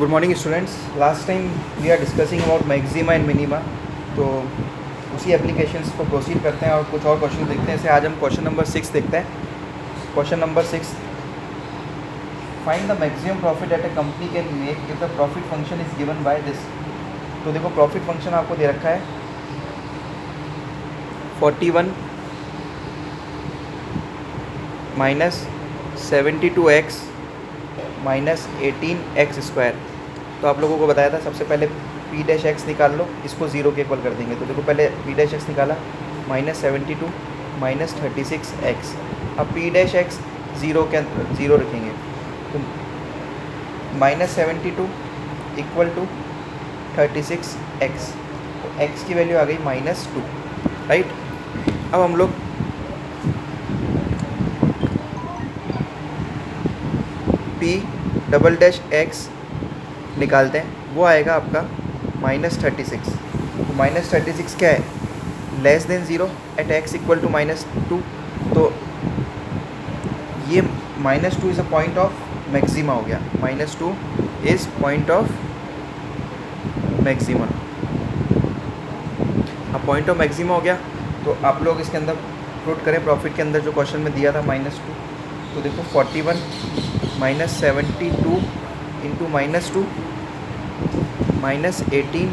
Good morning students. Last time we are discussing about maxima and minima, तो उसी applications को proceed करते हैं और कुछ और क्वेश्चन देखते हैं। जैसे आज हम क्वेश्चन नंबर 6 देखते हैं। Question number 6, find the maximum profit at a company can make if the profit function is given by this. तो देखो प्रॉफिट फंक्शन आपको दे रखा है 41 माइनस 72x माइनस 18x²। तो आप लोगों को बताया था सबसे पहले पी डैश एक्स निकाल लो, इसको ज़ीरो के इक्वल कर देंगे। तो देखो पहले पी डैश एक्स निकाला माइनस 72 माइनस 36x। अब पी डैश एक्स ज़ीरो के ज़ीरो रखेंगे तो माइनस 72 इक्वल टू 36x। तो x की वैल्यू आ गई -2, राइट। अब हम लोग पी डबल डैश एक्स निकालते हैं, वो आएगा आपका -36। तो -36 क्या है, less than zero at X equal to -2। तो ये -2 is a point of maxima हो गया। -2 इज़ पॉइंट ऑफ मैक्सिमा। अब पॉइंट ऑफ मैक्सिमा हो गया तो आप लोग इसके अंदर पुट करें प्रॉफिट के अंदर जो क्वेश्चन में दिया था -2। तो देखो 41 माइनस 72 इंटू -2 माइनस 18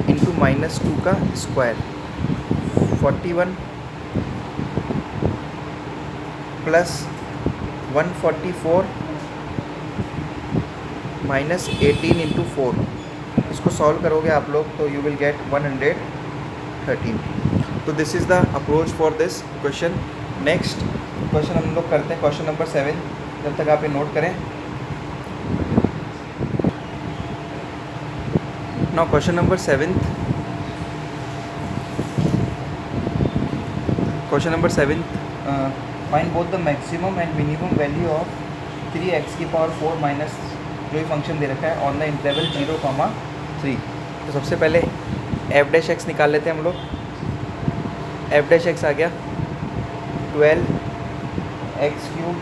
इंटू -2 का स्क्वायर। 41 plus 144 minus 18 into 4। इसको सॉल्व करोगे आप लोग तो यू विल गेट 113। तो this is the approach for this question. Next question हम लोग करते हैं क्वेश्चन नंबर 7। जब तक आप ये नोट करें। Now question number 7, question number 7, find both the maximum and minimum value of 3x⁴ minus जो ये फंक्शन दे रखा है ऑन द इंटरवल 0,3। तो सबसे पहले एफ डैश एक्स निकाल लेते हैं हम लोग। एफ डैश एक्स आ गया 12x³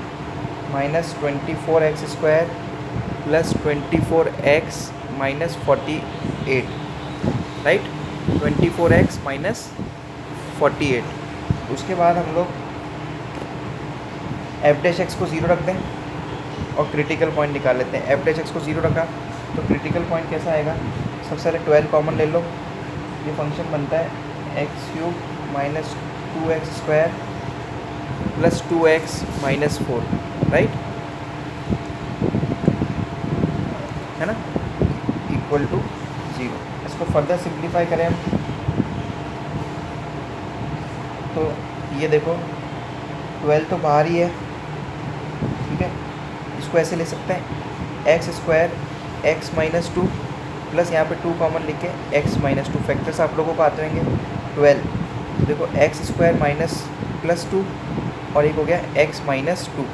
minus 24x² plus 24x minus 48, right. 24x minus 48। उसके बाद हम लोग एफ डैश एक्स को ज़ीरो रख दें और क्रिटिकल पॉइंट निकाल लेते हैं। एफ डैश एक्स को ज़ीरो रखा तो क्रिटिकल पॉइंट कैसा आएगा, सबसे पहले 12 कॉमन ले लो। ये फंक्शन बनता है x³ minus 2x² plus 2x minus 4, right, है ना, इक्वल टू 0। इसको फर्दर सिंप्लीफाई करें हम तो ये देखो 12 तो बाहर ही है, ठीक है। इसको ऐसे ले सकते हैं x² x माइनस 2 प्लस यहाँ पे 2 कॉमन लिख के x माइनस 2। फैक्टर्स आप लोगों को आते रहेंगे 12। देखो x² माइनस प्लस 2 और एक हो गया x माइनस 2।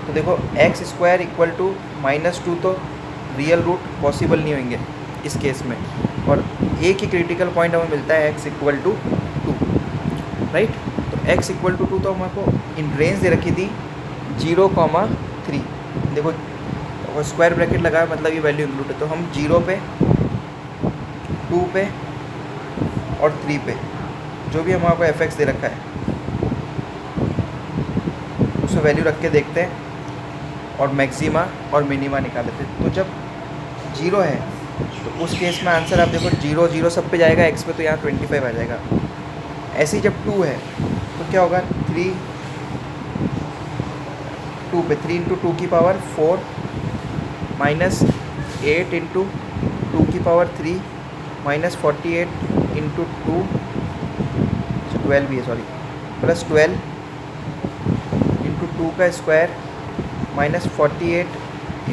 तो देखो x² इक्वल टू -2 तो रियल रूट पॉसिबल नहीं होंगे इस केस में, और एक ही क्रिटिकल पॉइंट हमें मिलता है x इक्वल टू 2, राइट। तो x इक्वल टू 2 तो हमको इन रेंज दे रखी थी 0,3। देखो स्क्वायर ब्रैकेट लगा है मतलब ये वैल्यू इंक्लूड है। तो हम 0 पे 2 पे और 3 पे जो भी हमारे को एफ दे रखा है उसमें वैल्यू रख के देखते हैं और मैक्सिमा और मिनिमा निकाल लेते हैं। तो जब 0 है तो उस केस में आंसर आप देखो 0 0 सब पे जाएगा, x पे तो यहाँ 25 आ जाएगा। ऐसे ही जब 2 है तो क्या होगा, 3 2 पे 3 इंटू 2 की पावर 4 माइनस 8 इंटू 2 की पावर 3 माइनस 48 इंटू 2 12 भी है, सॉरी, प्लस 12 इंटू 2 का स्क्वायर माइनस 48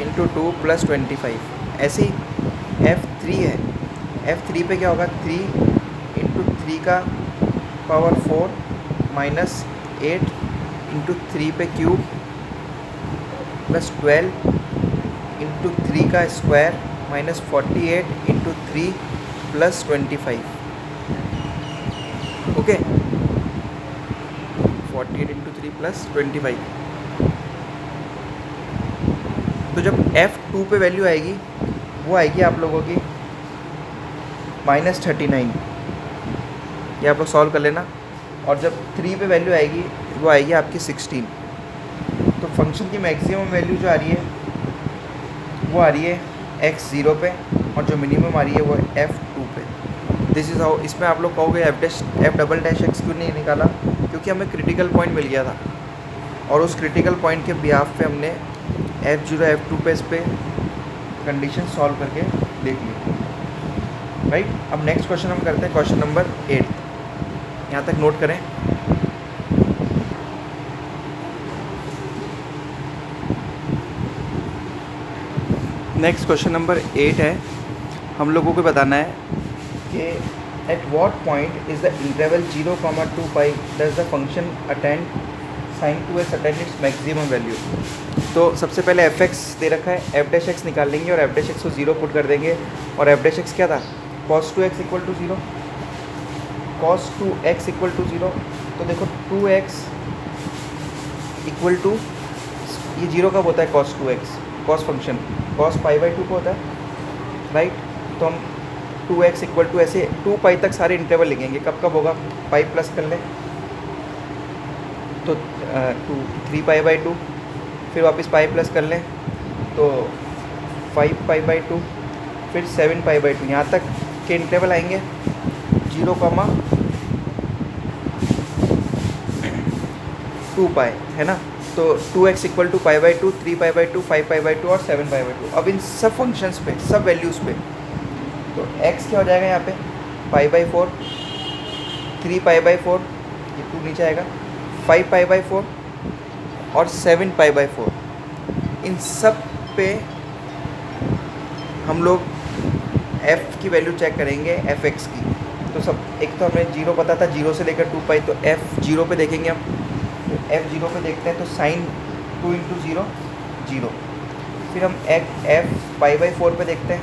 इंटू 2 प्लस 25। ऐसे ही F3 है। F3 पे क्या होगा, 3 इंटू 3 का पावर 4 माइनस 8 इंटू 3 पे क्यूब प्लस 12 इंटू 3 का square minus 48 into 3 plus 25, okay. 48 into 3 plus 25। तो जब F2 पे वैल्यू आएगी वो आएगी आप लोगों की -39। ये आप लोग सॉल्व कर लेना। और जब 3 पे वैल्यू आएगी वो आएगी आपकी 16। तो फंक्शन की मैक्सिमम वैल्यू जो आ रही है वो आ रही है x 0 पे, और जो मिनिमम आ रही है वो f 2 पे। This is how. इसमें आप लोग कहोगे f डबल डैश x क्यों नहीं निकाला? क्योंकि हमें क्रिटिकल पॉइंट मिल गया था, और उस क्रिटिकल पॉइंट के बिहाफ पे हमने f 0 f 2 पे इस पे कंडीशन सॉल्व करके देख ली, राइट। अब नेक्स्ट क्वेश्चन हम करते हैं, क्वेश्चन नंबर 8। यहाँ तक नोट करें। नेक्स्ट क्वेश्चन नंबर 8 है, हम लोगों को बताना है कि at what point is the interval 0, 2 pi does the function attend sign to S attend its maximum value. तो सबसे पहले एफ एक्स दे रखा है, एफ डैश एक्स निकाल लेंगे और एफ डैश एक्स को 0 पुट कर देंगे। और एफ डैश एक्स क्या था? cos 2x equal to 0, cos 2x equal to 0। तो देखो 2x इक्वल टू, ये 0 कब होता है? cos 2x, cos function cos pi by 2 को होता है, राइट। तो हम 2x इक्वल टू ऐसे 2 पाई तक सारे इंटरवल लिखेंगे। कब कब होगा? पाई प्लस कर लें तो 3 पाई बाई 2, फिर वापस पाई प्लस कर लें तो 5 पाई बाई 2, फिर 7 पाई बाई 2। यहाँ तक के इंटरवल आएंगे 0, 2 पाई, है ना। तो 2x equal to pi by 2, 3 pi by 2, 5 pi by 2 और 7 पाई बाई 2। अब इन सब फंक्शंस पे, सब वैल्यूज़ पे, तो x क्या हो जाएगा यहाँ पे? पाई बाई 4, 3 पाई बाई 4, ये 2 नीचे आएगा, 5 पाई बाई 4 और 7 पाई बाई 4। इन सब पे हम लोग f की वैल्यू चेक करेंगे, f x की। तो सब, एक तो हमें 0 पता था, 0 से लेकर 2 पाई, तो f 0 पे देखेंगे हम। तो f 0 पे देखते हैं तो साइन 2 इंटू 0 0। फिर हम f पाई बाई 4 पे देखते हैं,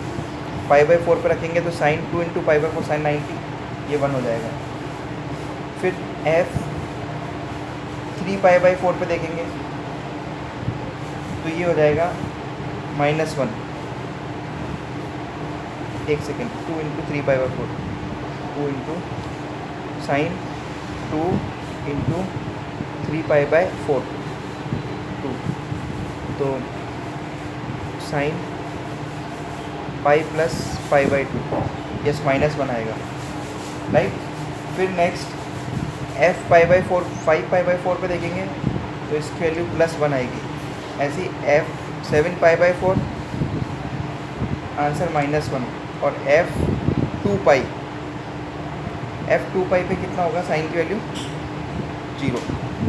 पाई बाई 4 पे रखेंगे तो sine 2 into pi by 4 sine 90, ये 1 हो जाएगा। फिर f 3 पाई बाई 4 पे देखेंगे तो ये हो जाएगा -1। एक second, 2 into 3 pi by 4, 2 into sine 2 into 3 pi by 4, 2, तो sine pi plus pi by 2, yes -1 आएगा, राइट। फिर next f pi by 4, 5 pi by 4 पे देखेंगे तो इसकी वैल्यू +1 आएगी। ऐसी f 7 पाई बाई 4, आंसर -1। और f 2 पाई, f 2 पाई पे कितना होगा? साइन की वैल्यू 0।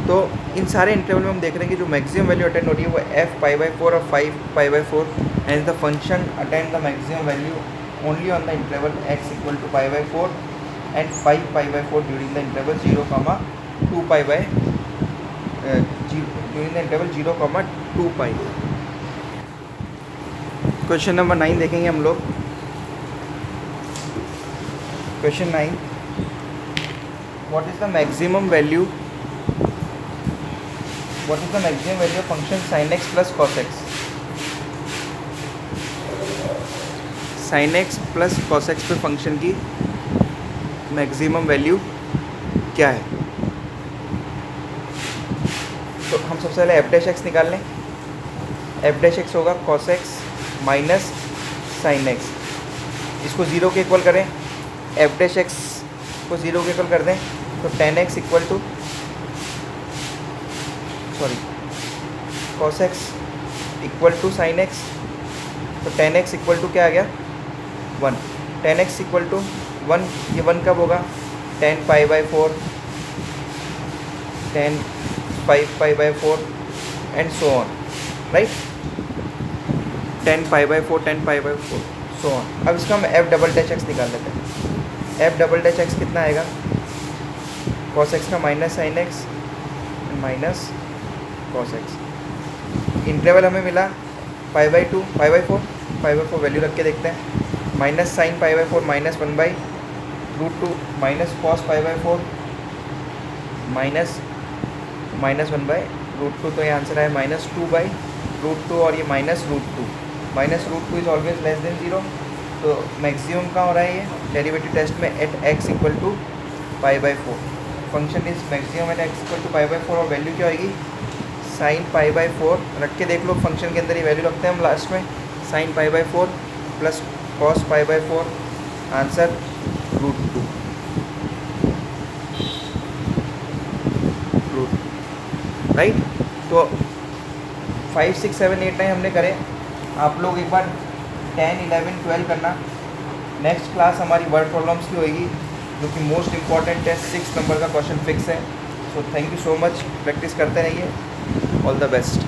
तो इन सारे इंटरवल में हम देख रहे हैं कि जो मैक्सिमम वैल्यू अटेंड हो रही है वो f पाई बाई 4 और 5 pi by 4, and the function attend the maximum value only on the interval x equal to pi by 4 and 5 pi by 4 during the interval 0, 2 pi by during the interval 0, 2 pi. Question number 9 देखेंगे हम लोग। Question 9, what is the maximum value of function sin x plus cos x? sin x plus cos x पे function की maximum value क्या है? तो हम सबसे पहले f डैश x निकाल लें। f डैश x होगा cos x minus sin x। इसको 0 के इक्वल करें, f डैश x को 0 के इक्वल कर दें तो tan x equal to, sorry, cos x equal to sin x, तो tan x इक्वल टू क्या आ गया? 1। tan x इक्वल टू 1, ये 1 कब होगा? tan pi by 4, tan 5 pi by 4 and so on, right. tan pi by 4, tan pi by 4, so on. अब इसका हम f डबल डैश एक्स निकाल लेते हैं। f डबल डैश एक्स कितना आएगा? cos x का minus sin x minus cos x। Interval हमें मिला पाई by 2, pi by 4, pi by 4 value रख के देखते हैं। Minus sign pi by 4 -1 by √2 minus cos pi by 4 -1 by √2, तो ये आंसर है -2 बाई √2 और ये -√2। Minus root two is always less than zero. तो मैक्सिमम कहाँ हो रहा है ये डेरिवेटिव टेस्ट में at X equal to pi by four. Function is maximum at X equal to pi by four और वैल्यू क्या होगी साइन पाई बाई फोर। रख के देख लो फंक्शन के अंदर ये वैल्यू रखते हैं हम लास्ट में sine pi by four plus cos pi by four, answer root two. Right. तो 5, 6, 7, 8, 9 हमने करे। आप लोग एक बार 10, 11, 12 करना। नेक्स्ट क्लास हमारी वर्ड प्रॉब्लम्स की होगी जो कि मोस्ट इंपॉर्टेंट है, 6 नंबर का क्वेश्चन फिक्स है। So thank you so much, practice करते रहिए। All the best.